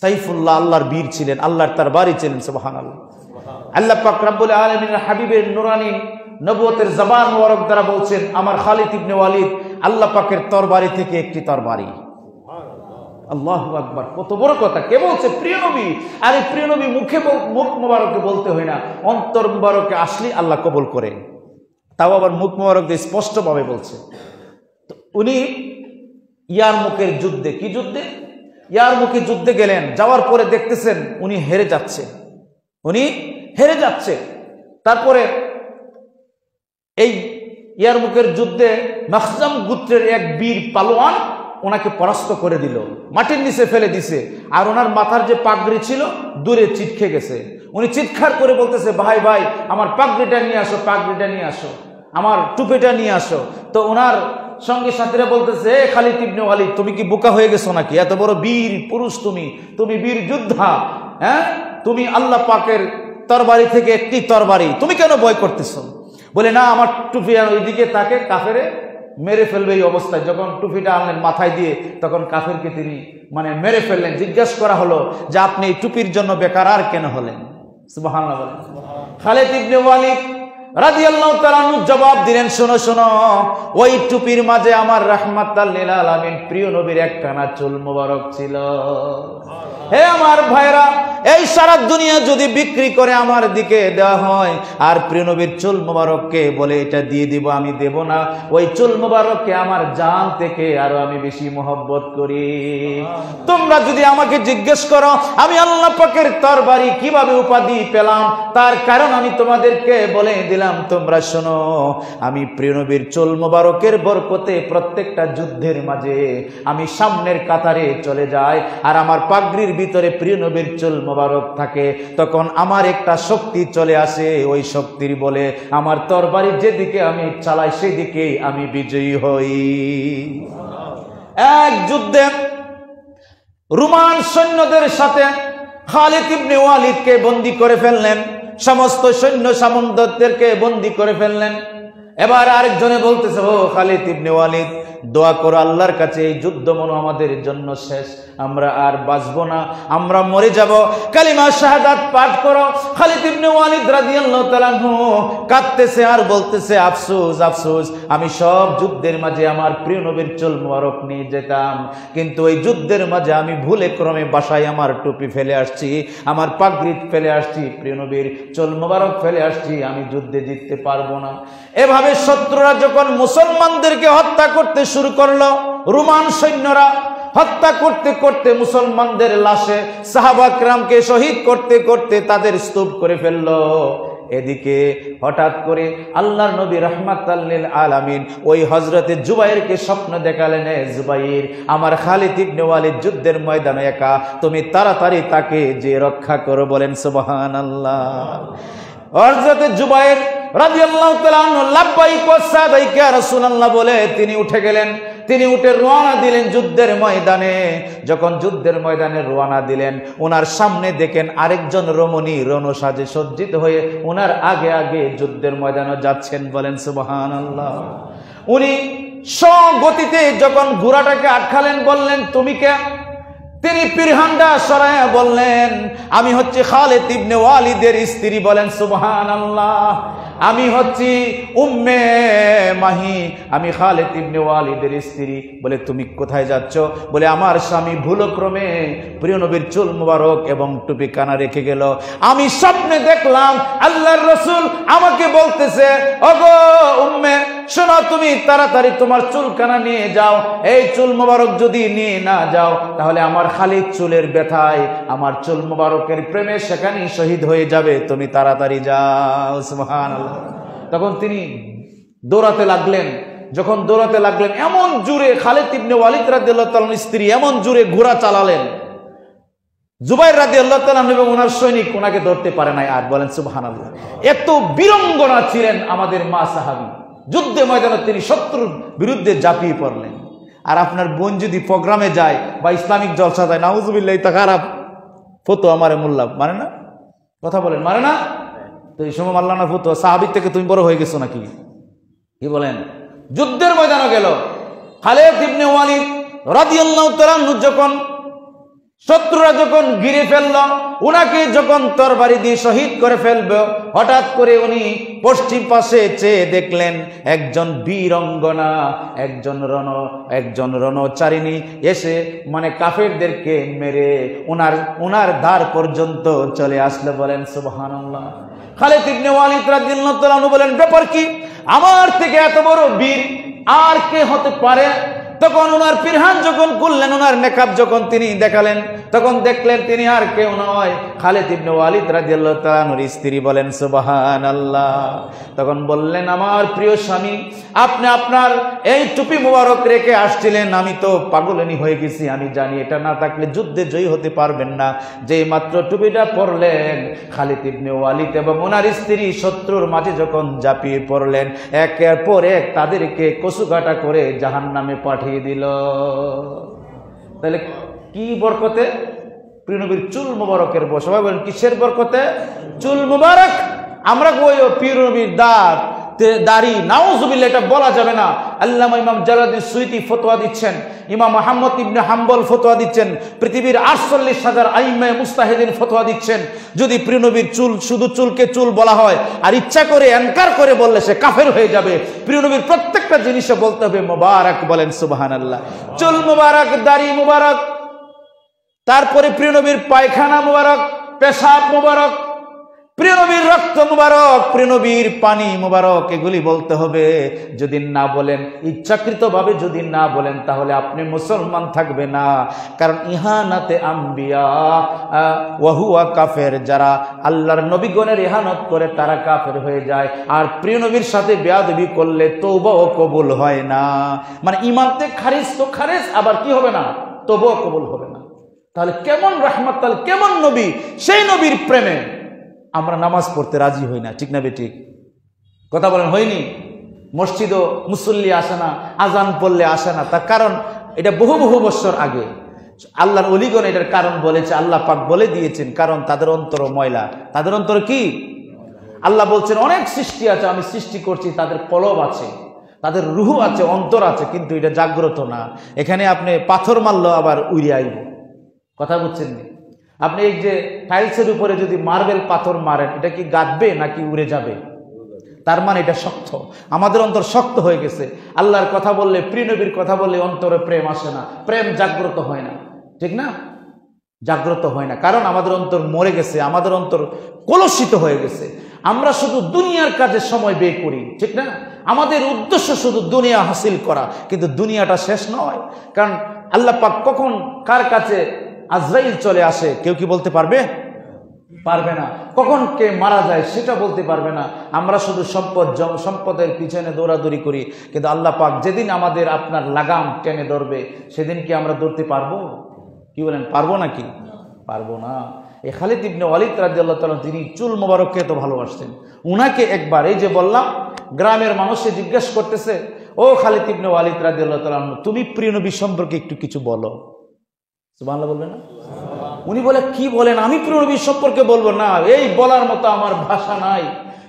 সাইফুল্লাহ, আল্লাহর বীর ছিলেন, আল্লাহর তরবারি ছিলেন, সুবহানাল্লাহ। আল্লাহ পাক রব্বুল আলামিনের হাবিবের নুরানি নবুয়তের জবান মোবারক দ্বারা বলছেন, আমার খালিদ ইবনে ওয়ালিদ আল্লাহ পাকের তরবারি থেকে একটি তরবারি। আল্লাহু আকবার, কত বড় কথা! কে বলছে? প্রিয় নবী। আর এই প্রিয় নবী মুখ মোবারকে বলতে হয় না, অন্তর মোবারকে আসলে আল্লাহ কবুল করে। তাও আবার মুখ মোবারক দিয়ে স্পষ্টভাবে বলছে। তো উনি ইয়ারমুকের যুদ্ধে, কি যুদ্ধে? ইয়ারমুকের যুদ্ধে গেলেন, যাওয়ার পরে দেখতেছেন উনি হেরে যাচ্ছে। তারপরে এই ইয়ারমুকের যুদ্ধে মাখজাম গোত্রের এক বীর পালোয়ান ওনাকে পরাস্ত করে দিল, মাটির নিচে ফেলে দিছে। আর ওনার মাথার যে পাগড়ি ছিল দূরে চিটকে গেছে। উনি চিৎকার করে বলতেছে, ভাই ভাই আমার পাগড়িটা নিয়ে আসো, আমার টুপিটা নিয়ে আসো। তো ওনার সঙ্গে সাথীরা বলতেছে, এ খালিদ ইবনে ওয়ালিদ, তুমি কি বোকা হয়ে গেছো নাকি? এত বড় বীর পুরুষ তুমি বীর যোদ্ধা, হ্যাঁ, তুমি আল্লাহ পাকের তরবারি থেকে একটি তরবারি, তুমি কেন ভয় করতেছো? বলে না, আমার টুপি ওইদিকে তাকে কাফেরে মেরে ফেলবে এই অবস্থায়। যখন টুপিটা আনলেন মাথায় দিয়ে, তখন কাফেরকে তিনি মেরে ফেললেন। জিজ্ঞেস করা হলো যে আপনি এই টুপির জন্য বেকার কেন হলেন? সুবহানাল্লাহ বলেন। খালিদ ইবনে ওয়ালিদ রাদিয়াল্লাহু তাআলা আনহু জবাব দিলেন, শোনো শোনো, ওই টুপির মাঝে আমার রাহমাতাল লিল আলামিন প্রিয় নবীর একখানা চুল মোবারক ছিল। হে আমার ভাইরা, এই সারা দুনিয়া যদি বিক্রি করে আমার দিকে দেওয়া হয়, আর প্রিয় নবীর চুল মোবারককে বলে এটা দিয়ে দিব, আমি দেব না। ওই চুল মোবারককে আমার জান থেকে আরো আমি বেশি মহব্বত করি। তোমরা যদি আমাকে জিজ্ঞেস করো আমি আল্লাহ পাকের তরবারি কিভাবে উপাধি পেলাম, তার কারণ আমি তোমাদেরকে বলে দিলাম। তোমরা শোনো, আমি প্রিয় নবীর চুল মোবারকের বরকতে প্রত্যেকটা যুদ্ধের মাঝে আমি সামনের কাতারে চলে যাই, আর আমার পাগড়ির ভিতরে প্রিয় নবীর চুল মোবারক থাকে। তখন আমার একটা শক্তি চলে আসে, ওই শক্তির বলে আমার তরবারি যেদিকে আমি চালাই সেদিকে আমি বিজয়ী হই। এক যুদ্ধে রোমান সৈন্যদের সাথে খালিদ ইবনে ওয়ালিদকে বন্দী করে ফেললেন, সমস্ত সৈন্য সামন্তদেরকে বন্দী করে ফেললেন। এবার আরেকজনে বলতেছে, ও খালিদ ইবনে ওয়ালিদ, দোয়া করো আল্লাহর কাছে, এই যুদ্ধ মনে আমাদের জন্য শেষ, আমরা আর বাঁচবো না, আমরা মরে যাব, কালিমা শাহাদাত পাঠ করো। খালিদ ইবনে ওয়ালিদ রাদিয়াল্লাহু তাআলা আনহু কাঁদতেছে আর বলতেছে, আফসোস আফসোস, আমি সব যুদ্ধের মাঝে আমার প্রিয় নবীর চুল মোবারক নিয়ে যেতাম, কিন্তু ওই যুদ্ধের মাঝে আমি ভুলে ক্রমে বাসায় আমার টুপি ফেলে আসছি, আমার পাগড়ি ফেলে আসছি, প্রিয় নবীর চুল মোবারক ফেলে আসছি, আমি যুদ্ধে জিততে পারবো না। এভাবে শত্রুরা যখন মুসলমানদেরকে হত্যা করতে শুরু করলো, রোমান সৈন্যরা হত্যা করতে করতে মুসলমানদের লাশে সাহাবা কিরামকে শহীদ করতে করতে তাদের স্তূপ করে ফেললো। এদিকে হঠাৎ করে আল্লাহর নবী রাহমাতাল লিল আলামিন ওই হযরতে জুবাইরকে স্বপ্ন দেখালেন, হে জুবাইর, আমার খালিদ ইবনে ওয়ালিদ যুদ্ধের ময়দানে একা, তুমি তাড়াতাড়ি তাকে যে রক্ষা করো। বলেন সুবহানাল্লাহ। হযরতে জুবাইর রাদিয়াল্লাহু তাআলা আনহু লাব্বাইক ওয়া সাদাইক ইয়া রাসূলুল্লাহ বলে তিনি উঠে গেলেন। তিনি উঠে রওনা দিলেন যুদ্ধের ময়দানে। যখন যুদ্ধের ময়দানে রওনা দিলেন, ওনার সামনে দেখেন আরেকজন রমণী রণসাজে সজ্জিত হয়ে ওনার আগে আগে যুদ্ধের ময়দানে যাচ্ছেন। বলেন সুবহানাল্লাহ। উনি স্বগতিতে যখন ঘোড়াটাকে আটকালেন, বললেন, তুমি কে? তিনি পিরহানটা সরায়া বললেন, আমি হচ্ছে খালিদ ইবনে ওয়ালিদের স্ত্রী। বলেন সুবহানাল্লাহ। আমি হচ্ছি উম্মে মাহি, আমি খালিদ ইবনে ওয়ালিদের স্ত্রী। বলে তুমি কোথায় যাচ্ছ? বলে আমার স্বামী ভুলক্রমে প্রিয় নবীর চুল মুবারক এবং টুপি কানা রেখে গেল। আমি স্বপ্নে দেখলাম আল্লাহর রাসূল আমাকে বলতেছে, ওগো উম্মে, শোনো, তুমি তাড়াতাড়ি তোমার চুল কানা নিয়ে যাও। এই চুল মুবারক যদি নিয়ে না যাও, তাহলে আমার খালিদ চুলের ব্যথায় আমার চুল মুবারকের প্রেমে সেখানেই শহীদ হয়ে যাবে, তুমি তাড়াতাড়ি যাও। সুবহানাল্লাহ। তখন তিনি দৌড়াতে লাগলেন। যখন দৌড়াতে লাগলেন, এমন জোরে খালিদ ইবনে ওয়ালিদ রাদিয়াল্লাহু তাআলার স্ত্রী এমন জোরে ঘোড়া চালালেন, জুবাইর রাদিয়াল্লাহু তাআলা এবং ওনার সৈনিক ওনাকে ধরতে পারে নাই। আর বলেন সুবহানাল্লাহ। এত বীরঙ্গনা ছিলেন আমাদের মা সাহাবী। যুদ্ধে ময়দানে তিনি শত্রুর বিরুদ্ধে ঝাঁপিয়ে পড়লেন। আর আপনার বোন যদি প্রোগ্রামে যায় বা ইসলামিক জলসা যায়, নাউজুবিল্লাহ, তা খারাপ ফতো আমারে মোল্লা মানে না, কথা বলেন, মানে না? তো এই সময় মাল্লা না ফতো, সাহাবীর থেকে তুমি বড় হয়ে গেছো নাকি? কি বলেন? যুদ্ধের ময়দানে গেল খালিদ ইবনে ওয়ালিদ রাদিয়াল্লাহু তাআলা যখন শত্রুরা যখন ঘিরে ফেলল, উনাকে যখন তরবারি দিয়ে শহীদ করে ফেলবে, হঠাৎ করে উনি পশ্চিম পাশে চেয়ে দেখলেন একজন বীরঙ্গনা, একজন রণচারিণী এসে কাফেরদেরকে মেরে উনার দ্বার পর্যন্ত চলে আসলো। বলেন সুবহানাল্লাহ। খালিদ ইবনে ওয়ালিদ রাদিয়াল্লাহু তাআলা আনহু বলেন, ব্যাপার কি? আমার থেকে এত বড় বীর আর কে হতে পারে? তখন ওনার পিরহান যখন খুললেন, ওনার নেকাব যখন তিনি দেখালেন, তখন দেখলেন তিনি আর কেউ নয়, খালিদ ইবনে ওয়ালিদ রাদিয়াল্লাহু তাআলা আনহুর স্ত্রী। বলেন সুবহানাল্লাহ। তখন বললেন, আমার প্রিয় স্বামী, আপনি আপনার এই টুপি মুবারক রেখে আসছিলেন, আমি তো পাগলেনি হয়ে গেছি, আমি জানি এটা না থাকলে যুদ্ধে জয়ী হতে পারবেন না। যেই মাত্র টুপিটা পরলেন, খালিদ ইবনে ওয়ালিদ এবং ওনার স্ত্রী শত্রুর মাঝে যখন ঝাঁপিয়ে পড়লেন, একের পর এক তাদেরকে কচুকাটা করে জাহান্নামে পাঠিয়ে দিল। তাহলে কি বরকতে? প্রিয় নবীর চুল মুবারকের। সবাই বলেন কিসের বরকতে? চুল মুবারক। আমরা কই প্রিয় নবীর দাঁত, দাড়ি, নাউজুবিল্লাহ, এটা বলা যাবে না। আল্লামা ইমাম জালালউদ্দিন সুয়ুতী ফতোয়া দিচ্ছেন, ইমাম মুহাম্মদ ইবনে হাম্বল ফতোয়া দিচ্ছেন, পৃথিবীর 48,000 আইম্মায়ে মুজতাহিদিন ফতোয়া দিচ্ছেন, যদি প্রিয় নবীর চুল, শুধু চুলকে চুল বলা হয় আর ইচ্ছা করে এনকার করে বললে সে কাফের হয়ে যাবে। প্রিয় নবীর প্রত্যেকটা জিনিসে বলতে হবে মুবারক, বলেন সুবহানাল্লাহ। চুল মুবারক, দাড়ি মুবারক, তারপরে প্রিয় নবীর পায়খানা মুবারক, পেশাব মুবারক, প্রিয় নবীর রক্ত মুবারক, প্রিয় নবীর পানি মুবারক, এগুলি বলতে হবে। যদি না বলেন, ইচ্ছাকৃতভাবে যদি না বলেন, তাহলে আপনি মুসলমান থাকবে না। কারণ ইহানাতে আম্বিয়া ওয়া হুয়া কাফের, যারা আল্লাহর নবীগণের ইহানত করে তারা কাফের হয়ে যায়। আর প্রিয় নবীর সাথে বেয়াদবি করলে তওবাও কবুল হয় না। মানে ইমানতে খারিজ তো খারিজ, আবার কি হবে না, তওবাও কবুল হবে না। তাহলে কেমন রাহমাত, তাহলে কেমন নবী, সেই নবীর প্রেমে আমরা নামাজ পড়তে রাজি হই না, ঠিক না বেঠিক? কথা বলেন, হয়নি? মসজিদও মুসল্লি আসে না, আজান পড়লে আসে না। তার কারণ এটা বহু বহু বছর আগে আল্লাহর ওলিগণ এটার কারণ বলেছে, আল্লাহ পাক বলে দিয়েছেন, কারণ তাদের অন্তর ময়লা। তাদের অন্তর কি? আল্লাহ বলছেন অনেক সৃষ্টি আছে, আমি সৃষ্টি করছি, তাদের কলব আছে, তাদের রুহ আছে, অন্তর আছে, কিন্তু এটা জাগ্রত না। এখানে আপনি পাথর মারলো আবার উড়ে আইব, কথা বুঝছেন? আপনি এই যে টাইলসের উপরে যদি মার্বেল পাথর মারেন, এটা কি গাঁথবে নাকি উড়ে যাবে? তার মানে এটা শক্ত। আমাদের অন্তর শক্ত হয়ে গেছে। আল্লাহর কথা বললে, প্রিয় নবীর কথা বললে অন্তরে প্রেম আসে না, প্রেম জাগ্রত হয় না, ঠিক না? জাগ্রত হয় না, কারণ আমাদের অন্তর মরে গেছে, আমাদের অন্তর কলুষিত হয়ে গেছে। আমরা শুধু দুনিয়ার কাজে সময় ব্যয় করি, ঠিক না? আমাদের উদ্দেশ্য শুধু দুনিয়া হাসিল করা, কিন্তু দুনিয়াটা শেষ নয়। কারণ আল্লাহ পাক কখন কার কাছে আজরাইল চলে আসে কেউ কি বলতে পারবে? পারবে না। কখন কে মারা যায় সেটা বলতে পারবে না। আমরা শুধু সম্পদের পিছনে দৌড়াদৌড়ি করি, কিন্তু আল্লাহ পাক যেদিন আমাদের আপনার লাগাম টেনে ধরবে, সেদিন কি আমরা ধরতে পারবো? কি বলেন, পারবো নাকি? পারবো না। এই খালিদ ইবনে ওয়ালিদ রাদিয়াল্লাহু তাআলা, তিনি চুল মোবারককে তো ভালোবাসতেন। উনাকে একবার, এই যে বললাম, গ্রামের মানুষে জিজ্ঞেস করতেছে, ও খালিদ ইবনে ওয়ালিদ রাদিয়াল্লাহু তাআলা, তুমি প্রিয় নবী সম্পর্কে একটু কিছু বলো। সুবহানাল্লাহ বলবেন না? উনি বলে, কি বলেন, আমি প্রিয় নবীর সম্পর্কে বলবো না, এই বলার মতো আমার ভাষা নাই।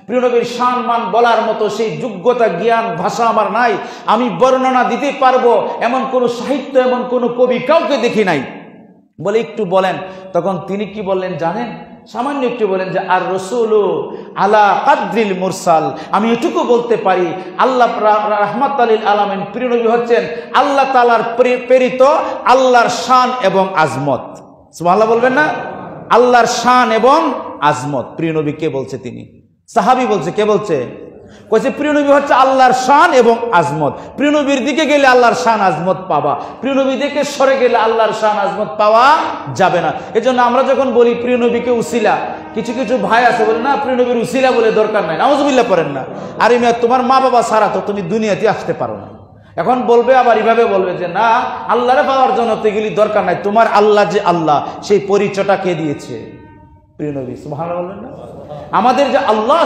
প্রিয় নবীর শান মান বলার মতো সেই যোগ্যতা, জ্ঞান, ভাষা আমার নাই। আমি বর্ণনা দিতে পারবো এমন কোন সাহিত্য, এমন কোন কবি কাউকে দেখি নাই। বলে, একটু বলেন। তখন তিনি কি বললেন জানেন? সামান্য একটু বলেন যে, আর রাসূলু আলা কাদরিল মুরসাল, আমি এটুকু বলতে পারি, আল্লাহ রাহমাতাল লিল আলামিন, প্রিয় নবী হচ্ছেন আল্লাহ তাআলার প্রেরিত, আল্লাহর শান এবং আজমত। সুবহানাল্লাহ বলবেন না? আল্লাহর শান এবং আজমত। প্রিয় নবী কে বলছে? তিনি সাহাবী বলছে। কে বলছে? কইছে প্রিয় নবী হচ্ছে আল্লাহর শান এবং আজমত। প্রিয় নবীর দিকে গেলে আল্লাহর শান আজমত পাবা, প্রিয় নবী দিকে সরে গেলে আল্লাহর শান আজমত পাওয়া যাবে না। এজন্য আমরা যখন বলি প্রিয় নবীকে উসিলা, কিছু কিছু ভাই আছে বলে, না প্রিয় নবীর উসিলা বলে দরকার নাই, নাউজুবিল্লাহ পড়েন না। আরে মিয়া, তোমার মা বাবা ছাড়া তো তুমি দুনিয়াতে আসতে পারো না। এখন বলবে, আবার এভাবে বলবে যে, না আল্লাহরে পাওয়ার জন্য তো এগুলি দরকার নাই, তোমার আল্লাহ যে আল্লাহ, সেই পরিচয়টা কে দিয়েছে? প্রিয় নবী। সুবহানাল্লাহ বলবেন না? আমাদের যে আল্লাহ,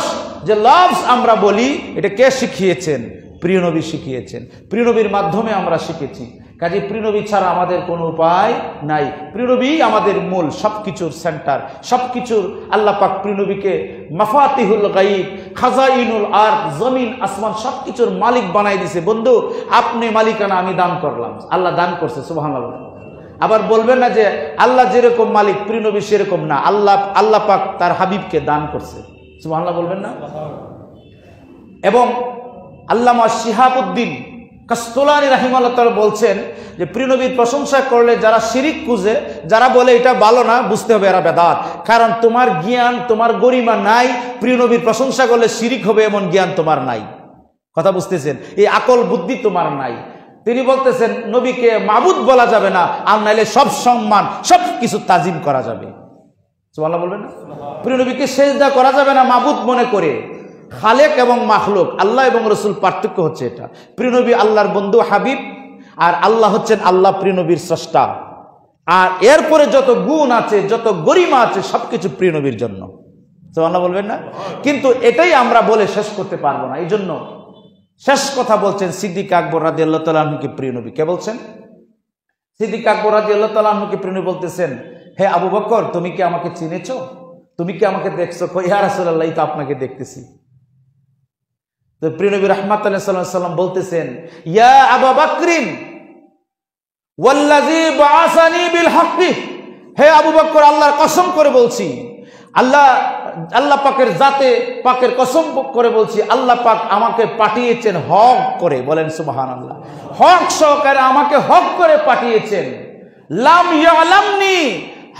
যে লফজ আমরা বলি, এটা কে শিখিয়েছেন? প্রিয় নবী শিখিয়েছেন। প্রিয় নবীর মাধ্যমে আমরা শিখেছি। কাজে প্রিয় নবী ছাড়া আমাদের কোনো উপায় নাই। প্রিয় নবী আমাদের মূল, সবকিছুর সেন্টার, সবকিছুর। আল্লাহ পাক প্রিয় নবীকে মাফাতিহুল গায়ব, খাজাইনুল আরদ, জমিন আসমান সবকিছুর মালিক বানাই দিয়েছে। বন্ধু, আপনি মালিকানা, আমি দান করলাম, আল্লাহ দান করছে। সুবহানাল্লাহ। আবার বলবেন না যে আল্লাহ যেরকম মালিক, প্রিয় নবী সেরকম না। আল্লাহ পাক তার হাবিবকে দান করছে। সুবহানাল্লাহ বলবেন না? এবং আল্লামা শিহাবুদ্দিন কাসতলানী রাহিমাহুল্লাহ তাআলা বলছেন যে, প্রিয় নবীর প্রশংসা করলে যারা শিরিক খুঁজে, যারা বলে এটা ভালো না, বুঝতে হবে এরা বেদাত। কারণ তোমার জ্ঞান, তোমার গরিমা নাই। প্রিয় নবীর প্রশংসা করলে শিরিক হবে এমন জ্ঞান তোমার নাই। কথা বুঝতেছেন? এই আকল বুদ্ধি তোমার নাই। তিনি বলতেছেন নবীকে মাবুদ বলা যাবে না, আর নাইলে সব সম্মান, সব কিছু তাজিম করা যাবে। সুবহানাল্লাহ বলবেন না? প্রিয় নবীকে সেজদা করা যাবে না মাবুদ মনে করে। খালেক এবং মাখলুক, আল্লাহ এবং রসুল, পার্থক্য হচ্ছে এটা। প্রিয় নবী আল্লাহর বন্ধু, হাবিব, আর আল্লাহ হচ্ছেন আল্লাহ প্রিয় নবীর স্রষ্টা। আর এরপরে যত গুণ আছে, যত গরিমা আছে, সবকিছু প্রিয় নবীর জন্য। সুবহানাল্লাহ বলবেন না? কিন্তু এটাই আমরা বলে শেষ করতে পারবো না। এই জন্য শেষ কথা বলছেন সিদ্দিক আকবর রাদিয়াল্লাহু তাআলা আনহুকে প্রিয় নবী। কে বলছেন? সিদ্দিক আকবর রাদিয়াল্লাহু তাআলা আনহুকে প্রিয় নবী বলতেছেন, হে আবু বকর, তুমি কি আমাকে চিনেছো? তুমি কি আমাকে দেখছো? ইয়া রাসূলুল্লাহ, এই তো আপনাকে দেখতেছি। তো প্রিয় নবী রাহমাতুল্লাহ সাল্লাল্লাহু আলাইহি ওয়াসাল্লাম বলতেছেন, ইয়া আবু বকরিন ওয়াল্লাযী বাআসানি বিল হাক্কি, হে আবু বকর, আল্লাহর কসম করে বলছি, আল্লাহ পাকের জাতে পাকের কসম করে বলছি, আল্লাহ পাক আমাকে পাঠিয়েছেন হক করে। বলেন সুবহানাল্লাহ। হক সহকারে আমাকে হক করে পাঠিয়েছেন। লাম ইয়ালামনি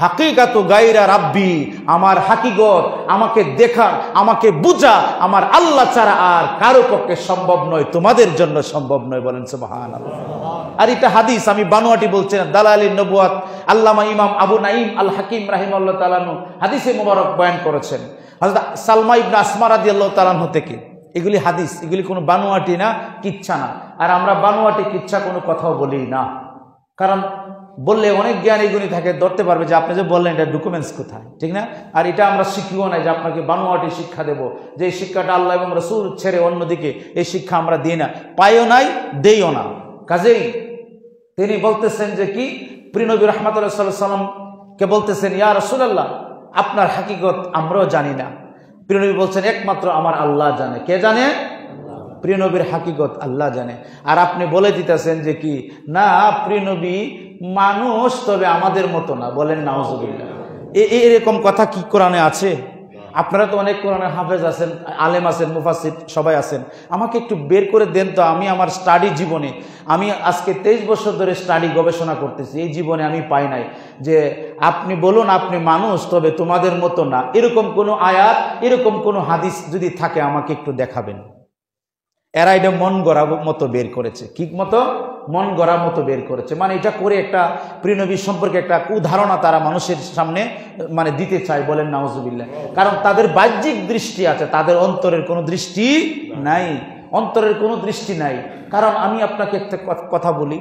হাকিকাতু গায়রা রাব্বি, আমার হাকিগত, আমাকে দেখা, আমাকে বুঝা আমার আল্লাহ ছাড়া আর কারো পক্ষে সম্ভব নয়, তোমাদের জন্য সম্ভব নয়। বলেন সুবহানাল্লাহ। আর এটা হাদিস, আমি বানোয়াটি বলছি না, দালালিন নবুয়াত আল্লামা ইমাম আবু নাঈম আল হাকিম রাহিমাহুল্লাহ তাআলা হাদিসে মুবারক বয়ান করেছেন হযরত সালমা ইবনে আসমা রাদিয়াল্লাহু তাআলা থেকে। এগুলি হাদিস, এগুলি কোনো বানোয়াটি না, কিচ্ছা না। আর আমরা বানোয়াটি কিচ্ছা কোনো কথাও বলি না, কারণ বললে অনেক জ্ঞানী গুণী থাকে, ধরতে পারবে যে আপনি যে বললেন এটা ডকুমেন্টস কোথায়, ঠিক না? আর এটা আমরা শিখিও নাই যে আপনাকে বানোয়াটি শিক্ষা দেব, যে এই শিক্ষাটা আল্লাহ এবং রাসূল ছেড়ে অন্যদিকে এই শিক্ষা আমরা দিই না, পাইও নাই, দেইও না। কাজেই তিনি বলতেছেন যে কি, প্রিয় নবী রাহমাতুল্লাহ সাল্লাল্লাহু আলাইহি ওয়াসাল্লামকে বলতেছেন, ইয়া রাসূলুল্লাহ, আপনার হাকিকত আমরাও জানি না। প্রিয় নবী বলছেন, একমাত্র আমার আল্লাহ জানে। কে জানে? প্রিয় নবীর হাকিকত আল্লাহ জানে। আর আপনি বলে দিতেছেন যে কি, না প্রিয় নবী মানুষ, তবে আমাদের মতো না। বলেন নাউজুবিল্লাহ। এরকম কথা কি কোরআনে আছে? আপনারা তো অনেক কোরআনের হাফেজ আছেন, আলেম আছেন, মুফাসসির সবাই আছেন, আমাকে একটু বের করে দেন তো। আমি আমার স্টাডি জীবনে, আমি আজকে 23 বছর ধরে স্টাডি গবেষণা করতেছি, এই জীবনে আমি পাই নাই যে আপনি বলুন আপনি মানুষ তবে তোমাদের মতো না, এরকম কোনো আয়াত, এরকম কোনো হাদিস যদি থাকে আমাকে একটু দেখাবেন। এরা এটা মন গড়া মতো বের করেছে। কি মতো? মন গড়া মতো বের করেছে। মানে এটা করে একটা প্রিয় নবী সম্পর্কে একটা কুধারণা তারা মানুষের সামনে মানে দিতে চায়। বলেন নাউজুবিল্লাহ। কারণ তাদের বাহ্যিক দৃষ্টি আছে, তাদের অন্তরের কোনো দৃষ্টি নাই, অন্তরের কোনো দৃষ্টি নাই। কারণ আমি আপনাকে একটা কথা বলি,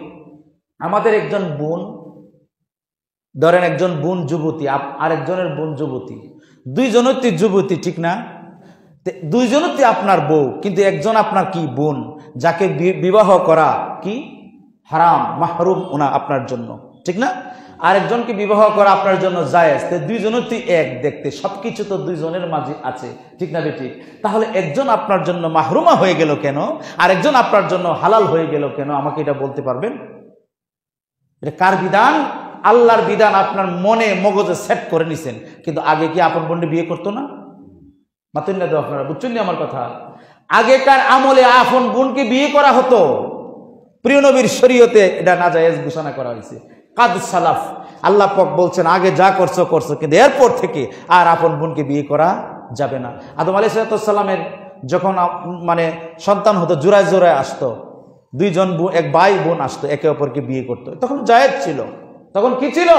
আমাদের একজন বোন, ধরেন একজন বোন যুবতী, আরেকজনের বোন যুবতী, দুইজনই যুবতী, ঠিক না? দুইজনই আপনার বউ, কিন্তু একজন আপনার কি বোন, যাকে বিবাহ করা কি হারাম, মাহরুম ওনা আপনার জন্য, ঠিক না? আরেকজনকে বিবাহ করা আপনার জন্য জায়েজ। দুইজনই এক দেখতে, সবকিছু তো দুইজনের মাঝে আছে, ঠিক না বেটি? তাহলে একজন আপনার জন্য মাহরুমা হয়ে গেল কেন, আরেকজন আপনার জন্য হালাল হয়ে গেল কেন? আমাকে এটা বলতে পারবেন? এটা কার বিধান? আল্লাহর বিধান। আপনার মনে মগজে সেট করে নিছেন, কিন্তু আগে কি আপন বোনকে বিয়ে করতো না? মাতুন না, আপনারা বুঝছেন আমার কথা? আগেকার আমলে আপন বোনকে বিয়ে করা হতো। প্রিয় নবীর শরীয়তে এটা নাজায়েজ ঘোষণা করা হয়েছে। কাদ সালাফ, আল্লাহ পাক বলছেন আগে যা করছো করছো, কিন্তু এরপর থেকে আর আপন বোনকে বিয়ে করা যাবে না। আদম আলাইহিস সালামের যখন মানে সন্তান হতো, জোড়ায় জোড়ায় আসতো, দুইজন এক ভাই বোন আসতো, একে অপরকে বিয়ে করতো, তখন জায়েজ ছিল। তখন কি ছিল?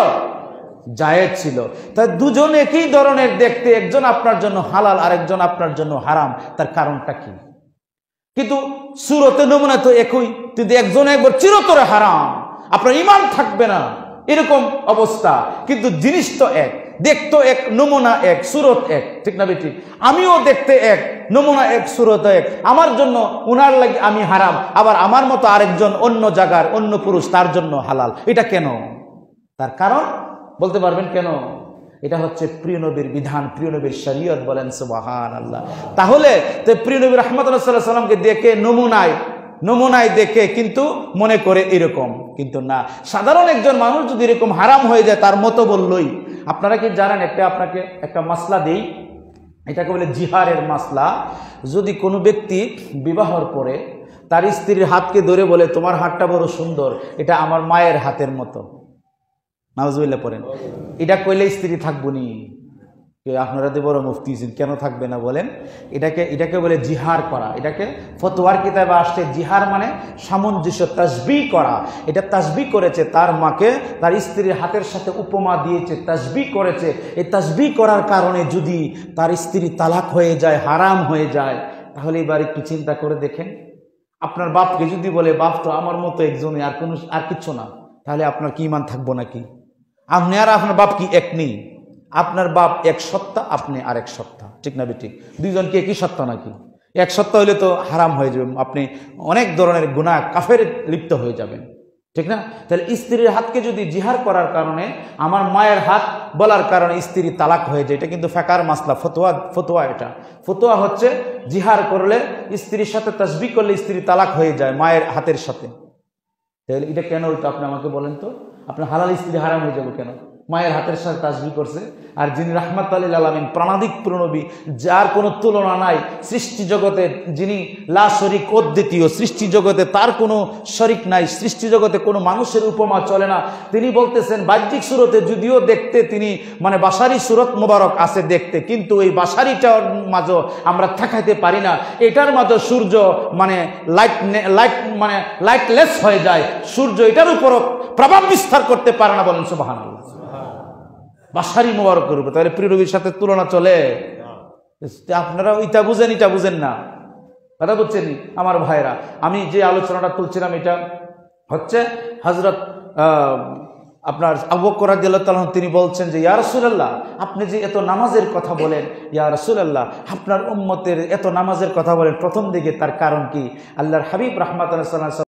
জায়েজ ছিল। তাই দুজন একই ধরনের দেখতে, একজন আপনার জন্য হালাল, আরেকজন আপনার জন্য হারাম। তার কারণটা কি? কিন্তু সুরতে নমুনা তো একই, কিন্তু একজন একবার চিরতরে হারাম, আপনার ঈমান থাকবে না, এরকম অবস্থা। কিন্তু জিনিস তো এক, দেখতো এক, নমুনা এক, সুরত এক, ঠিক না বেটি? আমিও দেখতে এক, নমুনা এক, সুরত এক। আমার জন্য উনার লাগে আমি হারাম, আবার আমার মতো আরেকজন অন্য জায়গার অন্য পুরুষ, তার জন্য হালাল। এটা কেন? তার কারণ বলতে পারবেন কেন? এটা হচ্ছে প্রিয় নবীর বিধান, প্রিয় নবীর শরীয়ত। বলেন সুবহানাল্লাহ। তাহলে তো প্রিয় নবী রাহমাতুল্লাহ সাল্লাল্লাহু আলাইহি ওয়াসাল্লামকে দেখে নমুনায় দেখে কিন্তু মনে করে এরকম, কিন্তু না। সাধারণ একজন মানুষ যদি এরকম হারাম হয়ে যায় তার মতো বললই। আপনারা কি জানেন, আপনাকে একটা মাসলা দেই, এটাকে বলে জিহারের মাসলা। যদি কোনো ব্যক্তি বিবাহর পরে তার স্ত্রীর হাতকে ধরে বলে, তোমার হাতটা বড় সুন্দর, এটা আমার মায়ের হাতের মতো, নাউজুবিল্লাহ পড়েন, এটা কইলে স্ত্রী থাকবো নি? আপনারা তো বড় মুফতি, কেন থাকবে না বলেন? এটাকে বলে জিহার করা। এটাকে ফতোয়ার কিতাবে আসছে, জিহার মানে সামঞ্জস্য, তাসবিহ করা। এটা তাসবিহ করেছে, তার মাকে তার স্ত্রীর হাতের সাথে উপমা দিয়েছে, তাসবিহ করেছে। এই তাসবিহ করার কারণে যদি তার স্ত্রী তালাক হয়ে যায়, হারাম হয়ে যায়, তাহলে এবার একটু চিন্তা করে দেখেন। আপনার বাপকে যদি বলে, বাপ তো আমার মতো একজনই, আর কিচ্ছু না, তাহলে আপনার কি ঈমান থাকবো নাকি? আপনি আর আপনার বাপ কি এক নেই? আপনার বাপ এক সত্তা, আপনি আরেক সত্তা, ঠিক না বেটি? দুইজনকে একই সত্তা নাকি? এক সত্তা হইলে তো হারাম হয়ে যাবে, আপনি অনেক ধরনের গুনাহ কাফের লিপ্ত হয়ে যাবেন। ঠিক না? তাহলে স্ত্রীর হাতকে যদি জিহার করার কারণে আমার মায়ের হাত বলার কারণে স্ত্রী তালাক হয়ে যায়, এটা কিন্তু ফিকহের মাসলা, ফতোয়া এটা ফতোয়া হচ্ছে জিহার করলে স্ত্রীর সাথে তাসবিহ করলে স্ত্রী তালাক হয়ে যায় মায়ের হাতের সাথে। তাহলে এটা কেন হইতো আপনি আমাকে বলেন তো? আপনার হালাল স্ত্রী হারাম হয়ে যাবে কেন? মায়ের হাতের সাথে তাসবিহ করছে। আর যিনি রাহমাতুল লিল আলামিন, প্রাণাদিক প্রণবী, যার কোনো তুলনা নাই, সৃষ্টি জগতে যিনি লা শরীক, অদ্বিতীয়, সৃষ্টি জগতে তার কোনো শরিক নাই, সৃষ্টি জগতে কোনো মানুষের উপমা চলে না, তিনি বলতেছেন বাহ্যিক সুরতে যদিও দেখতে তিনি মানে বাসারি সুরত মোবারক আছে দেখতে, কিন্তু এই বাসারিটার মাঝে আমরা থাকাইতে পারি না, এটার মাঝে সূর্য মানে লাইটলেস হয়ে যায়, সূর্য এটার উপরও প্রভাব বিস্তার করতে পারে না। বলেন সুবহানাল্লাহ। বাসারি মোবারকের উপর তাহলে প্রিয় নবীর সাথে তুলনা চলে? আপনারা এটা বুঝেন না, কথা বুঝছেন আমার ভাইরা। আমি যে আলোচনাটা তুলছিলাম এটা হচ্ছে হযরত আপনার আবু বকর রাদিয়াল্লাহু তাআলা তিনি বলছেন যে ইয়া রাসূলুল্লাহ, আপনি যে এত নামাজের কথা বলেন, ইয়া রাসূলুল্লাহ আপনার উম্মতের এত নামাজের কথা বলেন, প্রথম দিকে তার কারণ কি? আল্লাহর হাবিব রাহমাতুল্লাহ সাল্লাল্লাহু